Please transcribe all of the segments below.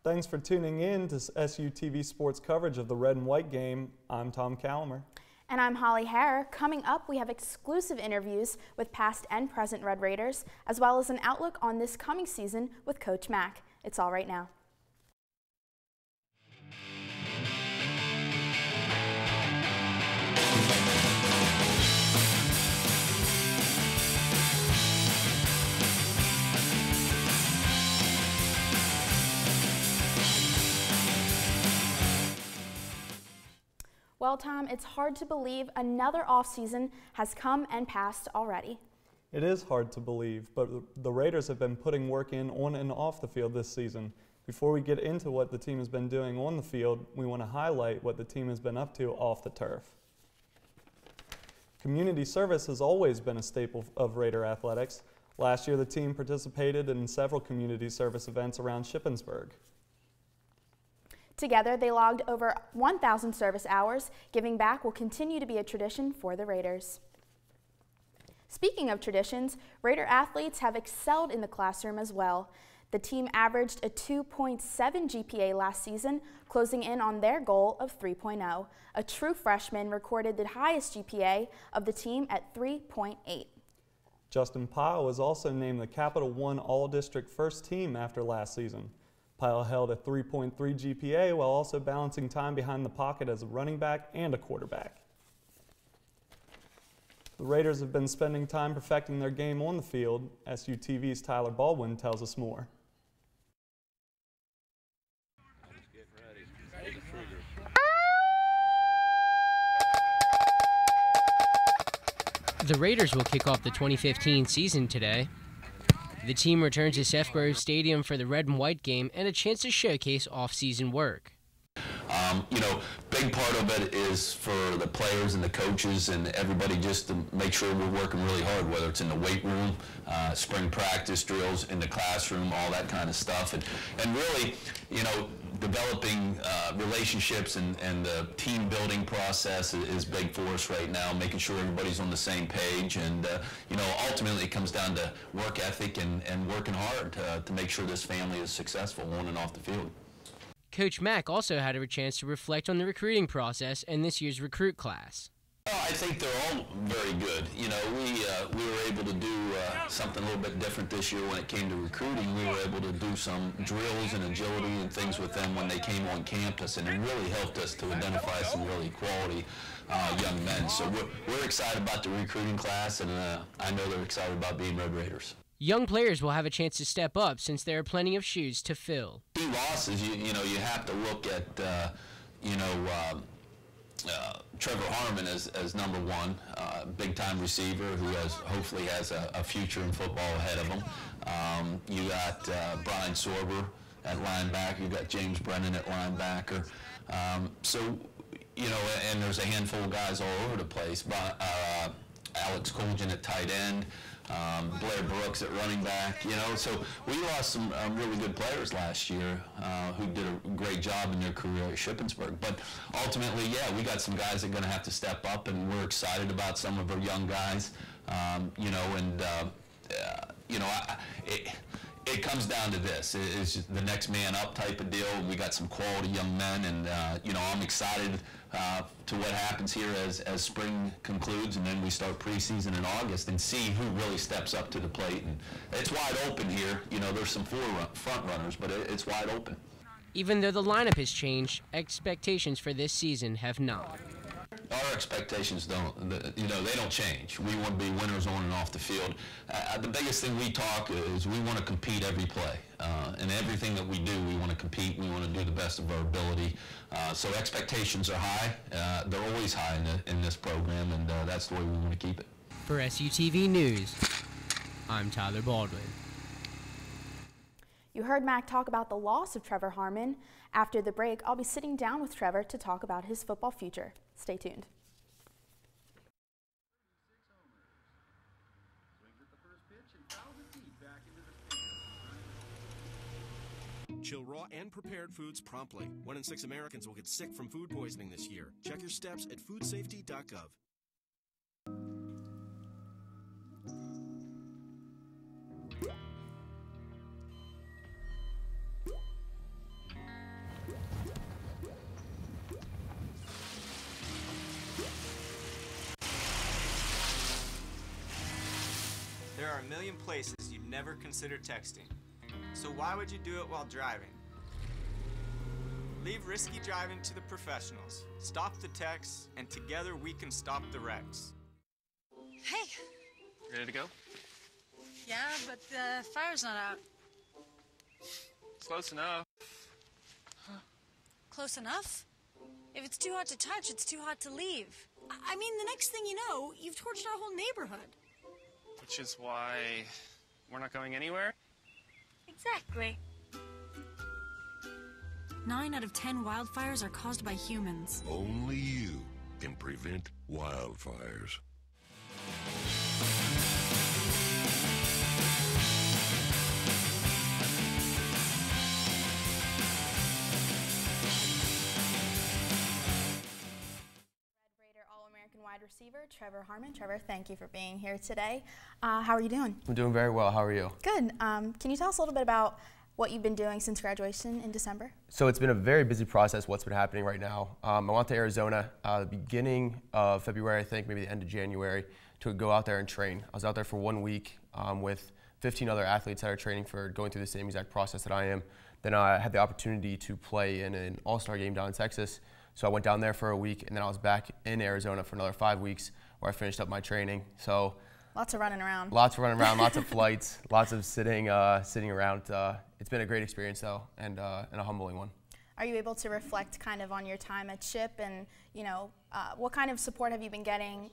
Thanks for tuning in to SUTV Sports coverage of the red and white game. I'm Tom Calamer. And I'm Holly Hare. Coming up, we have exclusive interviews with past and present Red Raiders, as well as an outlook on this coming season with Coach Mack. It's all right now. Well, Tom, it's hard to believe another offseason has come and passed already. It is hard to believe, but the Raiders have been putting work in on and off the field this season. Before we get into what the team has been doing on the field, we want to highlight what the team has been up to off the turf. Community service has always been a staple of Raider athletics. Last year, the team participated in several community service events around Shippensburg. Together, they logged over 1,000 service hours. Giving back will continue to be a tradition for the Raiders. Speaking of traditions, Raider athletes have excelled in the classroom as well. The team averaged a 2.7 GPA last season, closing in on their goal of 3.0. A true freshman recorded the highest GPA of the team at 3.8. Justin Pyle was also named the Capital One All-District First Team after last season. Pyle held a 3.3 GPA while also balancing time behind the pocket as a running back and a quarterback. The Raiders have been spending time perfecting their game on the field. SUTV's Tyler Baldwin tells us more. The Raiders will kick off the 2015 season today. The team returns to Shippensburg Stadium for the red and white game and a chance to showcase off-season work. Big part of it is for the players and the coaches and everybody just to make sure we're working really hard, whether it's in the weight room, spring practice drills, in the classroom, all that kind of stuff. And really, developing relationships and the team building process is big for us right now, making sure everybody's on the same page. And, ultimately it comes down to work ethic and working hard to make sure this family is successful on and off the field. Coach Mack also had a chance to reflect on the recruiting process and this year's recruit class. I think they're all very good. We were able to do something a little bit different this year when it came to recruiting. We were able to do some drills and agility and things with them when they came on campus, and it really helped us to identify some really quality young men. So we're excited about the recruiting class, and I know they're excited about being Red Raiders. Young players will have a chance to step up since there are plenty of shoes to fill. Key losses, you have to look at, Trevor Harman as number one, big-time receiver who hopefully has a future in football ahead of him. You got Brian Sorber at linebacker. You got James Brennan at linebacker. And there's a handful of guys all over the place. Alex Colgan at tight end. Blair Brooks at running back, so we lost some really good players last year who did a great job in their career at Shippensburg. But ultimately, we got some guys that are going to have to step up, and we're excited about some of our young guys, it comes down to this. It's the next man up type of deal. We got some quality young men, and I'm excited to what happens here as spring concludes, and then we start preseason in August and see who really steps up to the plate. And it's wide open here. There's some front runners, but it's wide open. Even though the lineup has changed, expectations for this season have not. Our expectations they don't change. We want to be winners on and off the field. The biggest thing we talk is we want to compete every play. And everything that we do, we want to compete. We want to do the best of our ability. So expectations are high. They're always high in this program, and that's the way we want to keep it. For SUTV News, I'm Tyler Baldwin. You heard Mack talk about the loss of Trevor Harman. After the break, I'll be sitting down with Trevor to talk about his football future. Stay tuned. Chill raw and prepared foods promptly. 1 in 6 Americans will get sick from food poisoning this year. Check your steps at foodsafety.gov. are a million places you'd never consider texting. So why would you do it while driving? Leave risky driving to the professionals. Stop the texts, and together we can stop the wrecks. Hey. Ready to go? Yeah, but the fire's not out. Close enough. Close enough? If it's too hot to touch, it's too hot to leave. I mean, the next thing you know, you've torched our whole neighborhood. Which is why we're not going anywhere? Exactly. 9 out of 10 wildfires are caused by humans. Only you can prevent wildfires. All-American wide receiver Trevor Harman. Trevor, thank you for being here today. How are you doing? I'm doing very well. How are you? Good. Can you tell us a little bit about what you've been doing since graduation in December? So it's been a very busy process, what's been happening right now. I went to Arizona the beginning of February, I think, maybe the end of January, to go out there and train. I was out there for 1 week with 15 other athletes that are training for going through the same exact process that I am. Then I had the opportunity to play in an all-star game down in Texas. So I went down there for a week, and then I was back in Arizona for another 5 weeks where I finished up my training. So lots of running around. Lots of running around, lots of flights, lots of sitting around. It's been a great experience, though, and a humbling one. Are you able to reflect kind of on your time at Ship, and what kind of support have you been getting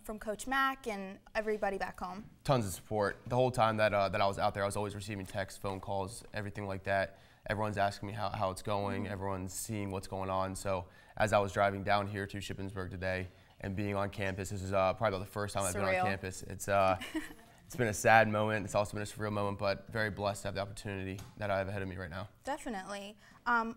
from Coach Mack and everybody back home? Tons of support. The whole time that I was out there, I was always receiving texts, phone calls, everything like that. Everyone's asking me how it's going. Mm-hmm. Everyone's seeing what's going on. So as I was driving down here to Shippensburg today and being on campus, this is probably the first time I've been on campus. It's been a sad moment. It's also been a surreal moment, but very blessed to have the opportunity that I have ahead of me right now. Definitely.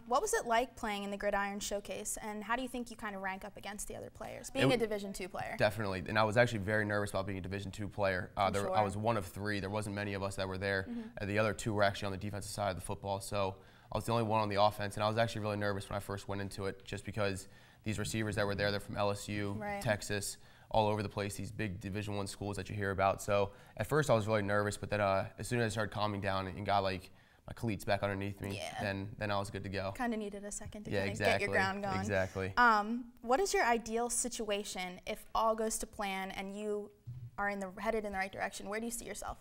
What was it like playing in the Gridiron Showcase, and how do you think you kind of rank up against the other players, being a Division II player? Definitely, and I was actually very nervous about being a Division II player. Sure. I was one of 3. There wasn't many of us that were there. Mm-hmm. The other 2 were actually on the defensive side of the football, so I was the only one on the offense, and I was actually really nervous when I first went into it, just because these receivers that were there, they're from LSU, right, Texas, all over the place, these big Division I schools that you hear about. So at first I was really nervous, but then as soon as I started calming down and got like my cleats back underneath me, then I was good to go. Kind of needed a second to exactly. get your ground going. Exactly. What is your ideal situation if all goes to plan and you are headed in the right direction? Where do you see yourself?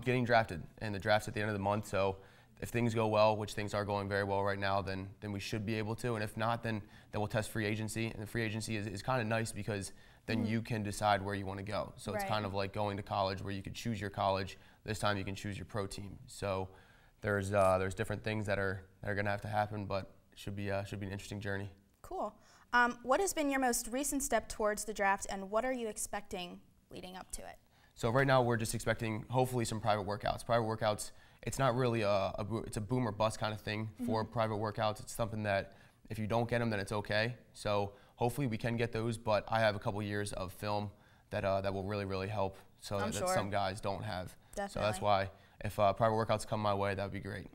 Getting drafted, and the draft's at the end of the month, so if things go well, which things are going very well right now, then we should be able to, and if not, then we'll test free agency, and the free agency is kind of nice because then you can decide where you want to go. So it's kind of like going to college where you could choose your college. This time you can choose your pro team. So there's different things that are going to have to happen, but it should be an interesting journey. Cool. What has been your most recent step towards the draft, and what are you expecting leading up to it? So right now we're just expecting hopefully some private workouts. Private workouts, it's not really it's a boom or bust kind of thing for private workouts. It's something that if you don't get them, then it's okay. So hopefully we can get those, but I have a couple years of film that will really help, so that some guys don't have. Definitely. So that's why if private workouts come my way, that would be great.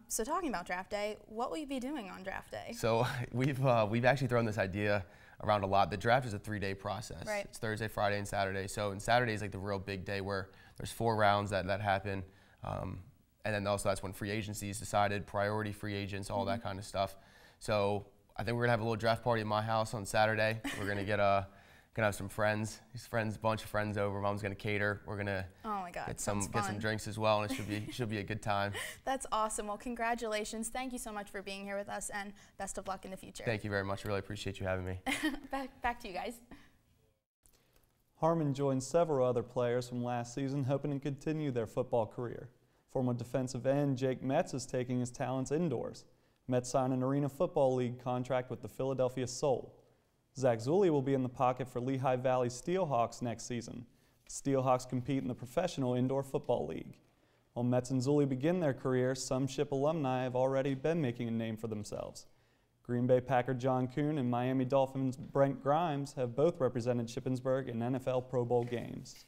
So talking about draft day, what will you be doing on draft day? So we've actually thrown this idea around a lot. The draft is a 3-day process. Right. It's Thursday, Friday, and Saturday. So and Saturday is like the real big day where there's 4 rounds that happen. And then also that's when free agency is decided, priority free agents, all that kind of stuff. So I think we're gonna have a little draft party at my house on Saturday. We're gonna gonna have some friends, a bunch of friends over. Mom's gonna cater. We're gonna get some drinks as well, and it should be a good time. That's awesome. Well, congratulations. Thank you so much for being here with us, and best of luck in the future. Thank you very much. I really appreciate you having me. back to you guys. Harman joined several other players from last season, hoping to continue their football career. Former defensive end Jake Metz is taking his talents indoors. Metz signed an Arena Football League contract with the Philadelphia Soul. Zach Zulli will be in the pocket for Lehigh Valley Steelhawks next season. The Steelhawks compete in the Professional Indoor Football League. While Metz and Zulli begin their careers, some Ship alumni have already been making a name for themselves. Green Bay Packer John Kuhn and Miami Dolphins Brent Grimes have both represented Shippensburg in NFL Pro Bowl games.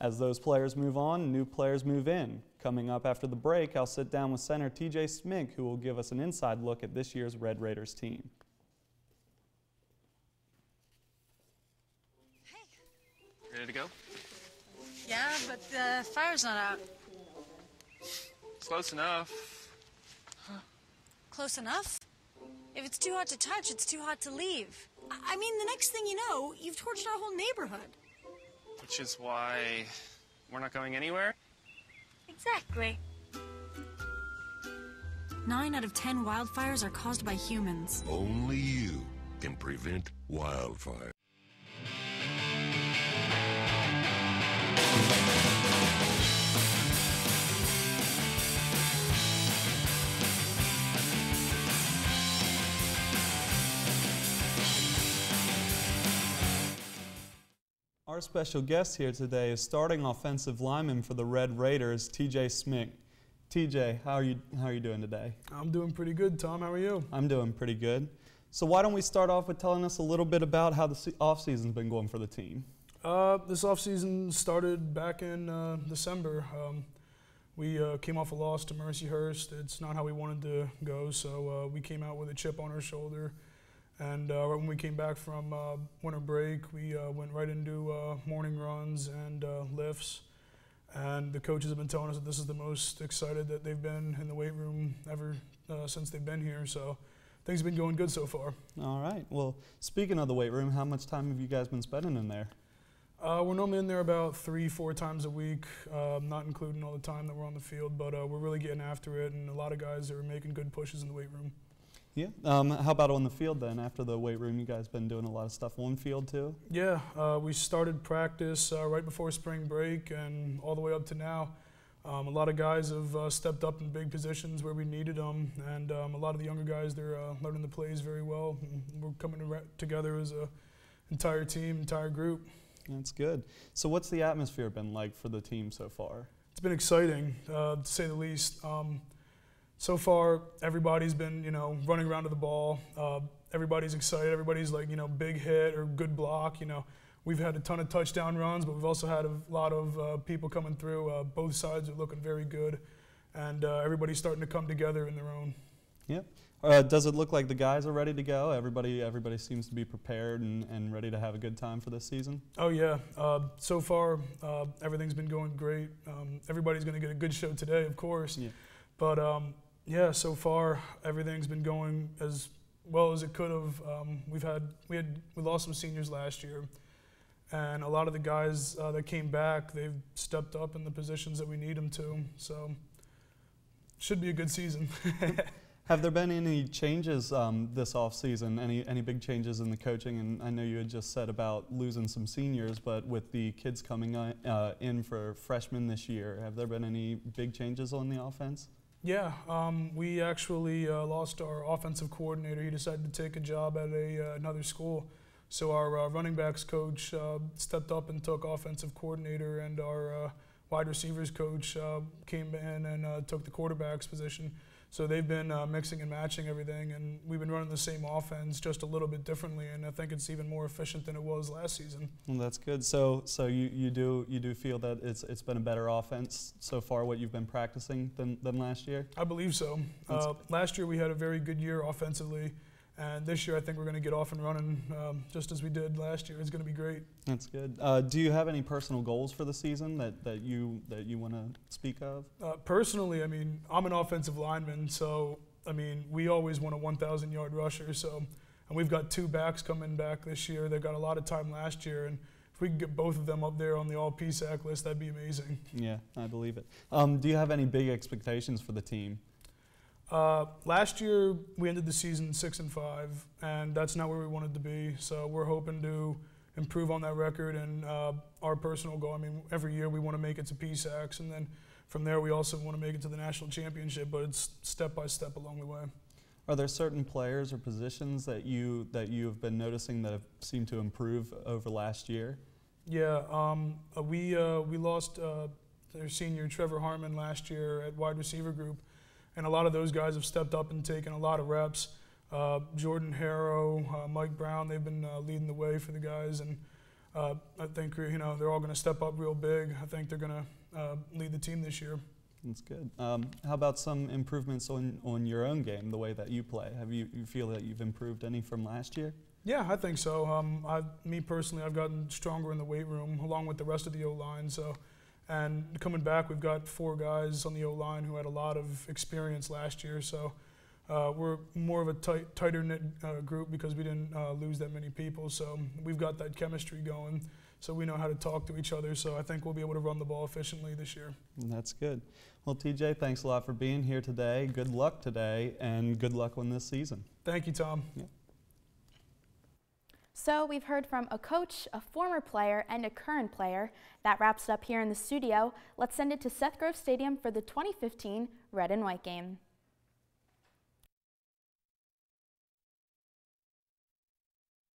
As those players move on, new players move in. Coming up after the break, I'll sit down with center TJ Smink, who will give us an inside look at this year's Red Raiders team. Ready to go? Yeah, but the fire's not out. Close enough. Close enough? If it's too hot to touch, it's too hot to leave. I mean, the next thing you know, you've torched our whole neighborhood. Which is why we're not going anywhere? Exactly. 9 out of 10 wildfires are caused by humans. Only you can prevent wildfire. Our special guest here today is starting offensive lineman for the Red Raiders, TJ Smink. TJ, how are you doing today? I'm doing pretty good, Tom. How are you? I'm doing pretty good. So why don't we start off with telling us a little bit about how the offseason's been going for the team? This offseason started back in December. We came off a loss to Mercyhurst. It's not how we wanted to go, so we came out with a chip on our shoulder. And when we came back from winter break, we went right into morning runs and lifts. And the coaches have been telling us that this is the most excited that they've been in the weight room ever since they've been here. So things have been going good so far. All right. Well, speaking of the weight room, how much time have you guys been spending in there? We're normally in there about 3-4 times a week, not including all the time that we're on the field. But we're really getting after it, and a lot of guys are making good pushes in the weight room. Yeah. How about on the field then? After the weight room, you guys been doing a lot of stuff on field too? Yeah, we started practice right before spring break and all the way up to now. A lot of guys have stepped up in big positions where we needed them, and a lot of the younger guys, they're learning the plays very well. And we're coming together as an entire team, entire group. That's good. So what's the atmosphere been like for the team so far? It's been exciting, to say the least. So far, everybody's been, running around to the ball. Everybody's excited. Everybody's like, big hit or good block. We've had a ton of touchdown runs, but we've also had a lot of people coming through. Both sides are looking very good, and everybody's starting to come together in their own. Yep. Does it look like the guys are ready to go? Everybody seems to be prepared and ready to have a good time for this season? Oh, yeah. So far, everything's been going great. Everybody's going to get a good show today, of course. Yeah. But yeah, so far everything's been going as well as it could have. We lost some seniors last year, and a lot of the guys that came back, they've stepped up in the positions that we need them to. So should be a good season. Have there been any changes this off-season? Any big changes in the coaching? And I know you had just said about losing some seniors, but with the kids coming in for freshmen this year, have there been any big changes on the offense? Yeah, we actually lost our offensive coordinator. He decided to take a job at another school. So our running backs coach stepped up and took offensive coordinator, and our wide receivers coach came in and took the quarterback's position. So they've been mixing and matching everything, and we've been running the same offense just a little bit differently, and I think it's even more efficient than it was last season. Well, that's good. So you do feel that it's been a better offense so far, what you've been practicing than last year? I believe so. Last year we had a very good year offensively, and this year I think we're going to get off and running just as we did last year. It's going to be great. That's good. Do you have any personal goals for the season that you want to speak of? Personally, I mean, I'm an offensive lineman, so I mean, we always want a 1,000-yard rusher. So, and we've got 2 backs coming back this year. They got a lot of time last year, and if we could get both of them up there on the all-PSAC list, that'd be amazing. Yeah, I believe it. Do you have any big expectations for the team? Last year we ended the season 6-5, and that's not where we wanted to be. So we're hoping to improve on that record, and our personal goal, I mean, every year we want to make it to PSACs, and then from there we also want to make it to the national championship, but it's step by step along the way. Are there certain players or positions that you have been noticing that have seemed to improve over last year? Yeah, we lost their senior Trevor Harman last year at wide receiver group, and a lot of those guys have stepped up and taken a lot of reps. Jordan Harrow, Mike Brown, they've been leading the way for the guys, and I think they're all going to step up real big. I think they're going to lead the team this year. That's good. How about some improvements on your own game, the way that you play? You feel that you've improved any from last year? Yeah, I think so. Me personally, I've gotten stronger in the weight room along with the rest of the O-line. And coming back, we've got 4 guys on the O-line who had a lot of experience last year. So we're more of a tighter knit group because we didn't lose that many people. So we've got that chemistry going. So we know how to talk to each other. So I think we'll be able to run the ball efficiently this year. That's good. Well, TJ, thanks a lot for being here today. Good luck today, and good luck on this season. Thank you, Tom. Yeah. So we've heard from a coach, a former player, and a current player. That wraps it up here in the studio. Let's send it to Seth Grove Stadium for the 2015 Red and White game.